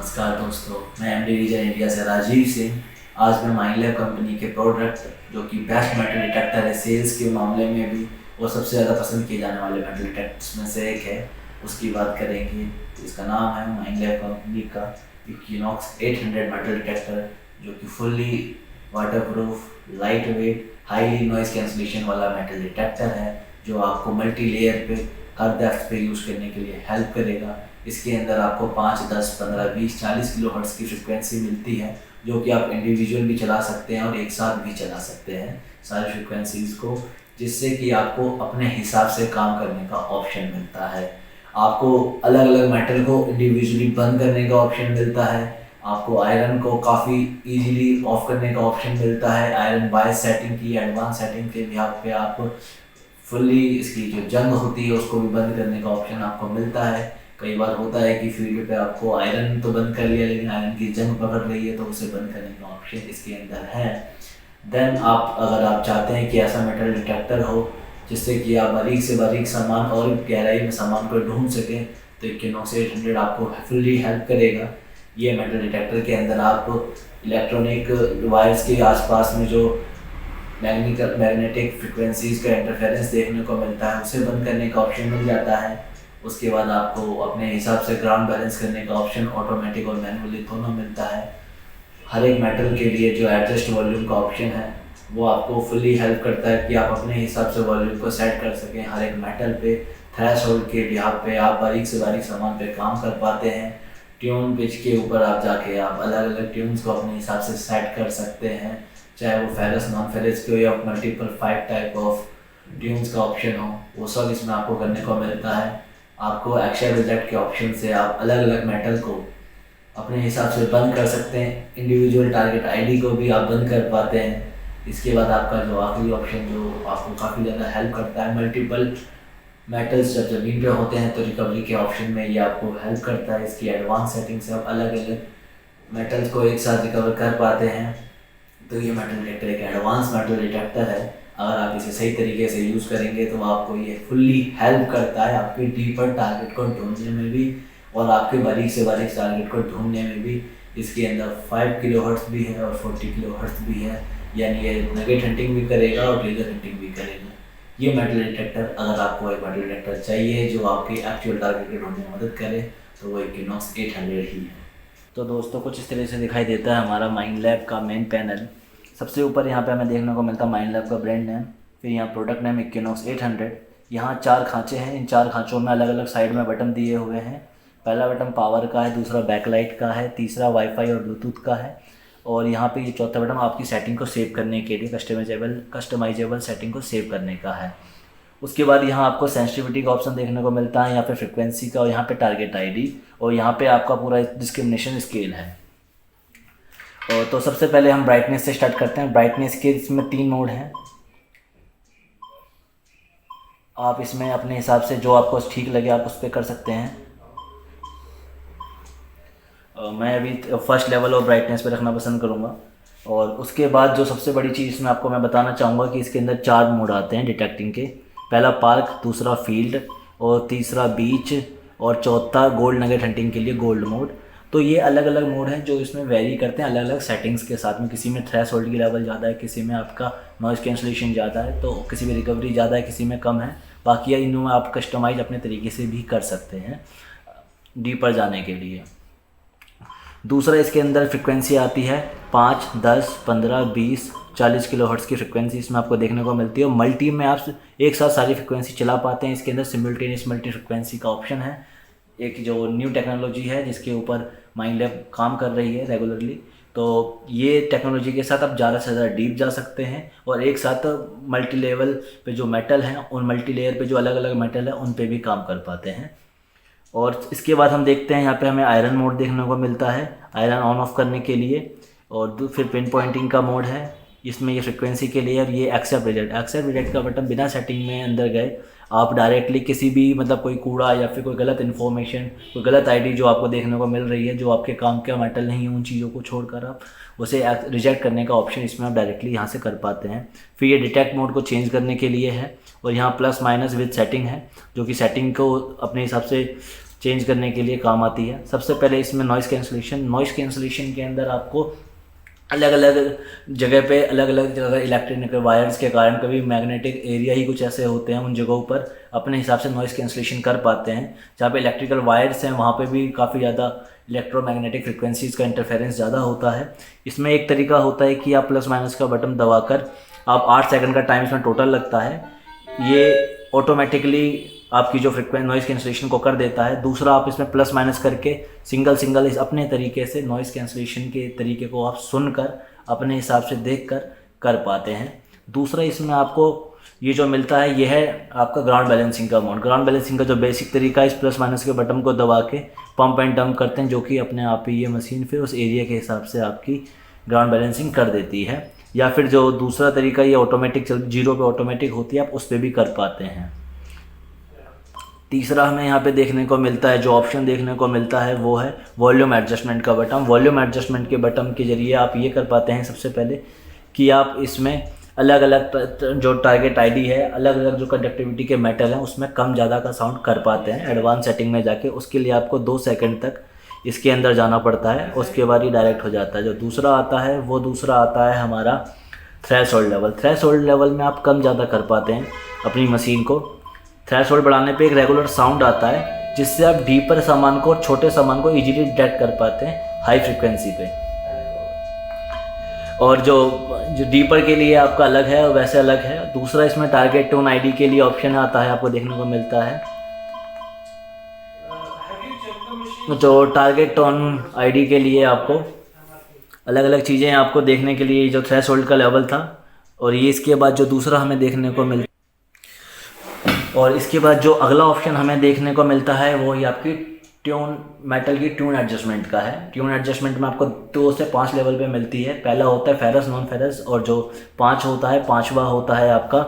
नमस्कार दोस्तों, मैं एमडी विजय इंडिया से राजीव सिंह। आज मैं माइंडलैब कंपनी के प्रोडक्ट जो कि बेस्ट मेटल डिटेक्टर है सेल्स के मामले में भी और सबसे ज़्यादा पसंद किए जाने वाले मेटल डिटेक्टर्स में से एक है, उसकी बात करेंगे। तो इसका नाम है माइंडलैब कंपनी का इक्विनॉक्स 800 मेटल डिटेक्टर, जो कि fully waterproof, light weight, highly noise cancellation वाला मेटल डिटेक्टर है, जो आपको मल्टी लेयर पे हर डेप्थ पे यूज़ करने के लिए हेल्प करेगा। इसके अंदर आपको 5, 10, 15, 20, 40 किलो हर्ट्ज़ की फ्रिक्वेंसी मिलती है, जो कि आप इंडिविजुअल भी चला सकते हैं और एक साथ भी चला सकते हैं सारी फ्रिक्वेंसीज़ को, जिससे कि आपको अपने हिसाब से काम करने का ऑप्शन मिलता है। आपको अलग अलग मेटल को इंडिविजुअली बंद करने का ऑप्शन मिलता है। आपको आयरन को काफ़ी इजीली ऑफ करने का ऑप्शन मिलता है। आयरन बायस सेटिंग की एडवांस सेटिंग के बिहाफ पे आप फुल्ली इसकी जो जंग होती है उसको भी बंद करने का ऑप्शन आपको मिलता है। कई बार होता है कि फील्ड पे आपको आयरन तो बंद कर लिया, लेकिन आयरन की जंग पकड़ रही है, तो उसे बंद करने का ऑप्शन इसके अंदर है। देन अगर आप चाहते हैं कि ऐसा मेटल डिटेक्टर हो जिससे कि आप बारीक से बारीक सामान और गहराई में सामान को ढूंढ सकें, तो इक्विनॉक्स 800 आपको फुल्ली हेल्प करेगा। ये मेटल डिटेक्टर के अंदर आप इलेक्ट्रॉनिक वायर्स के आसपास में जो मैग्नेटिक फ्रिक्वेंसीज़ का इंटरफेरेंस देखने को मिलता है, उसे बंद करने का ऑप्शन मिल जाता है। उसके बाद आपको अपने हिसाब से ग्राउंड बैलेंस करने का ऑप्शन ऑटोमेटिक और मैनुअली दोनों मिलता है। हर एक मेटल के लिए जो एडजस्ट वॉल्यूम का ऑप्शन है वो आपको फुल्ली हेल्प करता है कि आप अपने हिसाब से वॉल्यूम को सेट कर सकें। हर एक मेटल पे थ्रेशोल्ड के बिहाफ पे आप बारीक से बारीक सामान पे काम कर पाते हैं। ट्यून पिच के ऊपर आप जाके आप अलग अलग ट्यून्स को अपने हिसाब से सेट कर सकते हैं, चाहे वो फेरस नॉन फेरस के हो या मल्टीपल 5 टाइप ऑफ ट्यून्स का ऑप्शन हो, वो सब इसमें आपको करने को मिलता है। आपको एक्शन रिजेक्ट के ऑप्शन से आप अलग अलग मेटल को अपने हिसाब से बंद कर सकते हैं। इंडिविजुअल टारगेट आईडी को भी आप बंद कर पाते हैं। इसके बाद आपका जो आखिरी ऑप्शन जो आपको काफ़ी ज़्यादा हेल्प करता है, मल्टीपल मेटल्स जब ज़मीन पे होते हैं तो रिकवरी के ऑप्शन में ये आपको हेल्प करता है। इसकी एडवांस सेटिंग से आप अलग अलग मेटल्स को एक साथ रिकवर कर पाते हैं। तो ये मेटल डिटेक्टर एक एडवांस मेटल डिटेक्टर है। अगर आप इसे सही तरीके से यूज़ करेंगे तो आपको ये फुल्ली हेल्प करता है आपके डीपर टारगेट को ढूंढने में भी और आपके बारीक से बारीक टारगेट को ढूंढने में भी। इसके अंदर 5 किलो हर्ट्ज़ भी है और 40 किलो हर्ट्ज़ भी है, यानी ये नगेट हंटिंग भी करेगा और लेजर हंटिंग भी करेगा। ये मेटल डिटेक्टर, अगर आपको एक मेटल डिटेक्टर चाहिए जो आपके एक्चुअल टारगेट को ढूंढने में मदद करे, तो वो इक्विनॉक्स 800 ही है। तो दोस्तों कुछ इस तरह से दिखाई देता है हमारा माइंडलैब का मेन पैनल। सबसे ऊपर यहाँ पे हमें देखने को मिलता है माइंडलैब का ब्रांड नेम, फिर यहाँ प्रोडक्ट नेम इक्विनॉक्स 800। यहाँ 4 खांचे हैं, इन 4 खांचों में अलग अलग साइड में बटन दिए हुए हैं। पहला बटन पावर का है, दूसरा बैकलाइट का है, तीसरा वाईफाई और ब्लूटूथ का है, और यहाँ पे ये चौथा बटन आपकी सेटिंग को सेव करने के लिए कस्टमाइजेबल सेटिंग को सेव करने का है। उसके बाद यहाँ आपको सेंसिटिविटी का ऑप्शन देखने को मिलता है, यहाँ पे फ्रिक्वेंसी का और यहाँ पे टारगेट आईडी, और यहाँ पे आपका पूरा डिस्क्रिमिनेशन स्केल है। और तो सबसे पहले हम ब्राइटनेस से स्टार्ट करते हैं। ब्राइटनेस के इसमें 3 मोड हैं। आप इसमें अपने हिसाब से जो आपको ठीक लगे आप उस पर कर सकते हैं। मैं अभी फर्स्ट लेवल और ब्राइटनेस पे रखना पसंद करूँगा। और उसके बाद जो सबसे बड़ी चीज़ इसमें आपको मैं बताना चाहूँगा कि इसके अंदर 4 मोड आते हैं डिटेक्टिंग के। पहला पार्क, दूसरा फील्ड, और तीसरा बीच, और चौथा गोल्ड नगेट हंटिंग के लिए गोल्ड मोड। तो ये अलग अलग मोड हैं जो इसमें वेरी करते हैं अलग अलग सेटिंग्स के साथ में। किसी में थ्रेशोल्ड की लेवल ज़्यादा है, किसी में आपका नॉइज़ कैंसलेशन ज़्यादा है, तो किसी में रिकवरी ज़्यादा है, किसी में कम है। बाकी इनमें आप कस्टमाइज़ अपने तरीके से भी कर सकते हैं डीपर जाने के लिए। दूसरा इसके अंदर फ्रिक्वेंसी आती है 5, 10, 15, 20, 40 किलो हर्ट्ज़ की फ्रिक्वेंसी इसमें आपको देखने को मिलती है। और मल्टी में आप एक साथ सारी फ्रिक्वेंसी चला पाते हैं। इसके अंदर सिमुलटेनियस मल्टी फ्रिक्वेंसी का ऑप्शन है, एक जो न्यू टेक्नोलॉजी है जिसके ऊपर माइंडलैब काम कर रही है रेगुलरली। तो ये टेक्नोलॉजी के साथ आप ज़्यादा से ज़्यादा डीप जा सकते हैं और एक साथ मल्टी लेवल पे जो मेटल हैं उन मल्टी लेयर पे जो अलग अलग मेटल है उन पे भी काम कर पाते हैं। और इसके बाद हम देखते हैं यहाँ पे हमें आयरन मोड देखने को मिलता है, आयरन ऑन ऑफ करने के लिए। और फिर पिन पॉइंटिंग का मोड है, इसमें ये फ्रिक्वेंसी के लिए। और ये एक्सेप्ट रिजेक्ट का बटन बिना सेटिंग में अंदर गए आप डायरेक्टली किसी भी मतलब कोई कूड़ा या फिर कोई गलत इन्फॉर्मेशन, कोई गलत आईडी जो आपको देखने को मिल रही है जो आपके काम का मेटल नहीं है, उन चीज़ों को छोड़कर आप उसे रिजेक्ट करने का ऑप्शन इसमें आप डायरेक्टली यहाँ से कर पाते हैं। फिर ये डिटेक्ट मोड को चेंज करने के लिए है, और यहाँ प्लस माइनस विद सेटिंग है, जो कि सेटिंग को अपने हिसाब से चेंज करने के लिए काम आती है। सबसे पहले इसमें नॉइज़ कैंसलेशन के अंदर आपको अलग अलग जगह पे अलग अलग जगह इलेक्ट्रिक वायर्स के कारण कभी मैग्नेटिक एरिया ही कुछ ऐसे होते हैं, उन जगहों पर अपने हिसाब से नॉइज़ कैंसलेशन कर पाते हैं। जहाँ पे इलेक्ट्रिकल वायर्स हैं वहाँ पे भी काफ़ी ज़्यादा इलेक्ट्रोमैग्नेटिक फ्रिक्वेंसीज़ का इंटरफेरेंस ज़्यादा होता है। इसमें एक तरीका होता है कि आप प्लस माइनस का बटन दबाकर आप 8 सेकंड का टाइम इसमें टोटल लगता है, ये ऑटोमेटिकली आपकी जो नॉइज़ कैंसलेशन को कर देता है। दूसरा, आप इसमें प्लस माइनस करके सिंगल इस अपने तरीके से नॉइज़ कैंसलेशन के तरीके को आप सुनकर अपने हिसाब से देखकर कर पाते हैं। दूसरा, इसमें आपको ये जो मिलता है ये है आपका ग्राउंड बैलेंसिंग का मोड। ग्राउंड बैलेंसिंग का जो बेसिक तरीका है, इस प्लस माइनस के बटन को दबा के पंप एंड डंप करते हैं, जो कि अपने आप ही ये मशीन फिर उस एरिया के हिसाब से आपकी ग्राउंड बैलेंसिंग कर देती है। या फिर जो दूसरा तरीका ये ऑटोमेटिक जीरो पे ऑटोमेटिक होती है, आप उस पर भी कर पाते हैं। तीसरा हमें यहाँ पे देखने को मिलता है, जो ऑप्शन देखने को मिलता है वो है वॉल्यूम एडजस्टमेंट का बटन। वॉल्यूम एडजस्टमेंट के बटन के ज़रिए आप ये कर पाते हैं सबसे पहले कि आप इसमें अलग अलग जो टारगेट आईडी है, अलग अलग जो कंडक्टिविटी के मेटल हैं उसमें कम ज़्यादा का साउंड कर पाते हैं एडवांस सेटिंग में जाके। उसके लिए आपको 2 सेकंड तक इसके अंदर जाना पड़ता है, उसके बाद ही डायरेक्ट हो जाता है। जो दूसरा आता है वो दूसरा आता है हमारा थ्रेशोल्ड लेवल। थ्रेशोल्ड लेवल में आप कम ज़्यादा कर पाते हैं अपनी मशीन को। थ्रेशोल्ड बढ़ाने पे एक रेगुलर साउंड आता है, जिससे आप डीपर सामान को और छोटे सामान को इजीली डिटेक्ट कर पाते हैं हाई फ्रिक्वेंसी पे। और जो डीपर के लिए आपका अलग है और वैसे अलग है। दूसरा, इसमें टारगेट टोन आईडी के लिए ऑप्शन आता है, आपको देखने को मिलता है। जो टारगेट टोन आईडी के लिए आपको अलग अलग चीज़ें आपको देखने के लिए, जो थ्रेशोल्ड का लेवल था और ये इसके बाद जो दूसरा हमें देखने को मिलता और इसके बाद जो अगला ऑप्शन हमें देखने को मिलता है वो ये आपकी मेटल की ट्यून एडजस्टमेंट का है। ट्यून एडजस्टमेंट में आपको 2 से 5 लेवल पे मिलती है। पहला होता है फेरस नॉन फेरस, और जो 5 होता है, 5वां होता है आपका,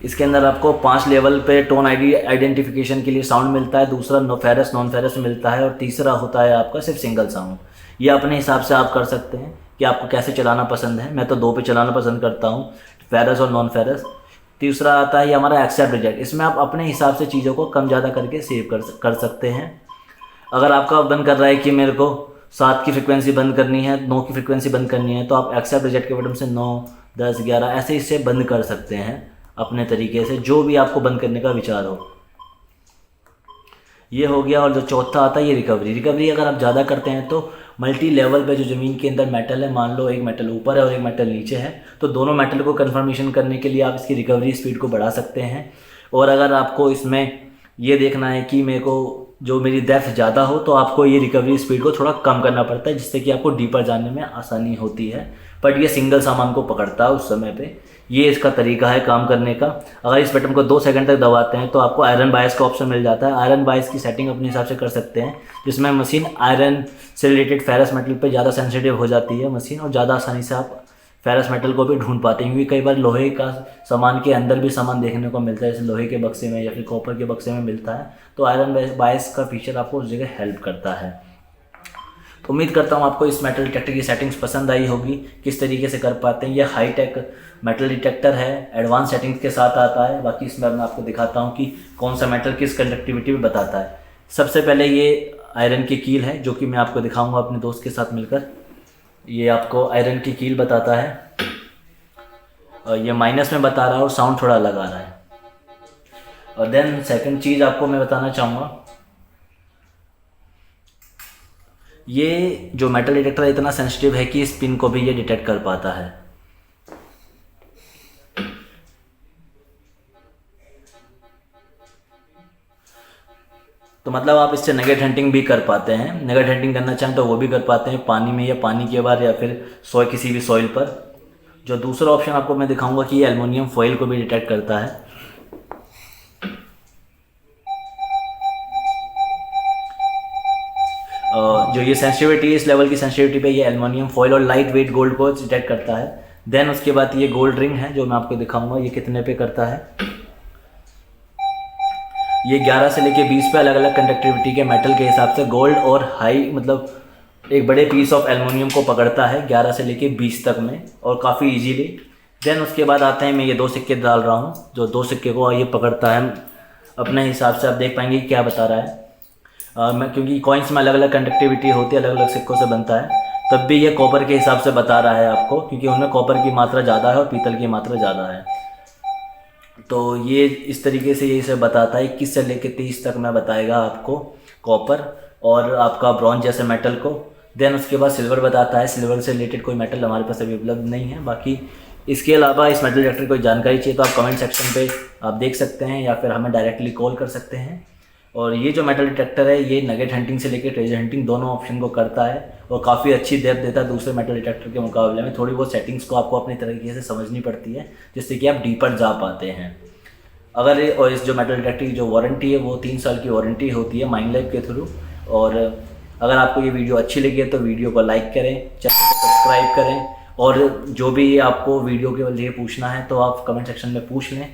इसके अंदर आपको 5 लेवल पे टोन आइडेंटिफिकेशन के लिए साउंड मिलता है। दूसरा फेरस नॉन फेरस मिलता है, और तीसरा होता है आपका सिर्फ सिंगल साउंड। ये अपने हिसाब से आप कर सकते हैं कि आपको कैसे चलाना पसंद है। मैं तो 2 पे चलाना पसंद करता हूँ, फेरस और नॉन फेरस। तीसरा आता है ये हमारा एक्सेप्ट रिजेक्ट। इसमें आप अपने हिसाब से चीज़ों को कम ज़्यादा करके सेव कर सकते हैं। अगर आपका बंद कर रहा है कि मेरे को 7 की फ्रिक्वेंसी बंद करनी है, 9 की फ्रिक्वेंसी बंद करनी है, तो आप एक्सेप्ट रिजेक्ट के बटन से 9, 10, 11 ऐसे इससे बंद कर सकते हैं अपने तरीके से, जो भी आपको बंद करने का विचार हो। ये हो गया। और जो चौथा आता है ये रिकवरी अगर आप ज़्यादा करते हैं तो मल्टी लेवल पे जो ज़मीन के अंदर मेटल है, मान लो एक मेटल ऊपर है और एक मेटल नीचे है, तो दोनों मेटल को कन्फर्मेशन करने के लिए आप इसकी रिकवरी स्पीड को बढ़ा सकते हैं। और अगर आपको इसमें ये देखना है कि मेरे को जो मेरी डेप्थ ज़्यादा हो, तो आपको ये रिकवरी स्पीड को थोड़ा कम करना पड़ता है, जिससे कि आपको डीपर जाने में आसानी होती है। बट ये सिंगल सामान को पकड़ता है उस समय पे। ये इसका तरीका है काम करने का। अगर इस बटन को 2 सेकंड तक दबाते हैं तो आपको आयरन बायस का ऑप्शन मिल जाता है। आयरन बायस की सेटिंग अपने हिसाब से कर सकते हैं, जिसमें मशीन आयरन से रिलेटेड फेरस मेटल पे ज़्यादा सेंसिटिव हो जाती है मशीन, और ज़्यादा आसानी से आप फेरस मेटल को भी ढूंढ पाते हैं। क्योंकि कई बार लोहे का सामान के अंदर भी सामान देखने को मिलता है, जैसे लोहे के बक्से में या फिर कॉपर के बक्से में मिलता है, तो आयरन बायस का फीचर आपको उस जगह हेल्प करता है। तो उम्मीद करता हूँ आपको इस मेटल डिटेक्टर की सेटिंग्स पसंद आई होगी, किस तरीके से कर पाते हैं। ये हाई टेक मेटल डिटेक्टर है, एडवांस सेटिंग्स के साथ आता है। बाकी इसमें मैं आपको दिखाता हूँ कि कौन सा मेटल किस कंडक्टिविटी में बताता है। सबसे पहले ये आयरन की कील है, जो कि मैं आपको दिखाऊंगा अपने दोस्त के साथ मिलकर। ये आपको आयरन की कील बताता है, और ये माइनस में बता रहा है और साउंड थोड़ा अलग आ रहा है। और देन सेकंड चीज़ आपको मैं बताना चाहूँगा, ये जो मेटल डिटेक्टर इतना सेंसिटिव है कि इस पिन को भी ये डिटेक्ट कर पाता है। तो मतलब आप इससे नगेट हंटिंग भी कर पाते हैं। नगेट हंटिंग करना चाहें तो वो भी कर पाते हैं, पानी में या पानी के बाहर या फिर किसी भी सॉइल पर। जो दूसरा ऑप्शन आपको मैं दिखाऊंगा कि ये एल्युमिनियम फॉइल को भी डिटेक्ट करता है। जो ये सेंसिटिविटी, इस लेवल की सेंसिटिविटी पे ये एल्युमिनियम फॉइल और लाइट वेट गोल्ड को डिटेक्ट करता है। देन उसके बाद ये गोल्ड रिंग है, जो मैं आपको दिखाऊंगा ये कितने पे करता है। ये 11 से लेके 20 पे अलग अलग कंडक्टिविटी के मेटल के हिसाब से गोल्ड और हाई, मतलब एक बड़े पीस ऑफ एल्युमिनियम को पकड़ता है 11 से लेके 20 तक में, और काफ़ी इजीली। देन उसके बाद आते हैं, मैं ये 2 सिक्के डाल रहा हूँ, जो 2 सिक्के को ये पकड़ता है अपने हिसाब से आप देख पाएंगे कि क्या बता रहा है। क्योंकि कॉइन्स में अलग अलग कंडक्टिविटी होती है, अलग अलग सिक्कों से बनता है, तब भी ये कॉपर के हिसाब से बता रहा है आपको, क्योंकि उनमें कॉपर की मात्रा ज़्यादा है और पीतल की मात्रा ज़्यादा है। तो ये इस तरीके से ये इसे बताता है 21 से लेकर 30 तक में बताएगा आपको कॉपर और आपका ब्रॉन्ज जैसे मेटल को। देन उसके बाद सिल्वर बताता है। सिल्वर से रिलेटेड कोई मेटल हमारे पास अभी उपलब्ध नहीं है। बाकी इसके अलावा इस मेटल डिटेक्टर कोई जानकारी चाहिए तो आप कमेंट सेक्शन पे आप देख सकते हैं या फिर हमें डायरेक्टली कॉल कर सकते हैं। और ये जो मेटल डिटेक्टर है ये नगेट हंटिंग से लेकर ट्रेजर हंटिंग दोनों ऑप्शन को करता है और काफ़ी अच्छी डेप्थ देता है दूसरे मेटल डिटेक्टर के मुकाबले में। थोड़ी बहुत सेटिंग्स को आपको अपनी तरीके से समझनी पड़ती है जिससे कि आप डीपर जा पाते हैं। अगर और इस जो मेटल डिटेक्टर की जो वारंटी है वो 3 साल की वारंटी होती है माइंडलैब के थ्रू। और अगर आपको ये वीडियो अच्छी लगी है तो वीडियो को लाइक करें, चैनल को सब्सक्राइब करें और जो भी आपको वीडियो के लिए पूछना है तो आप कमेंट सेक्शन में पूछ लें।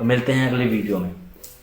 मिलते हैं अगली वीडियो में।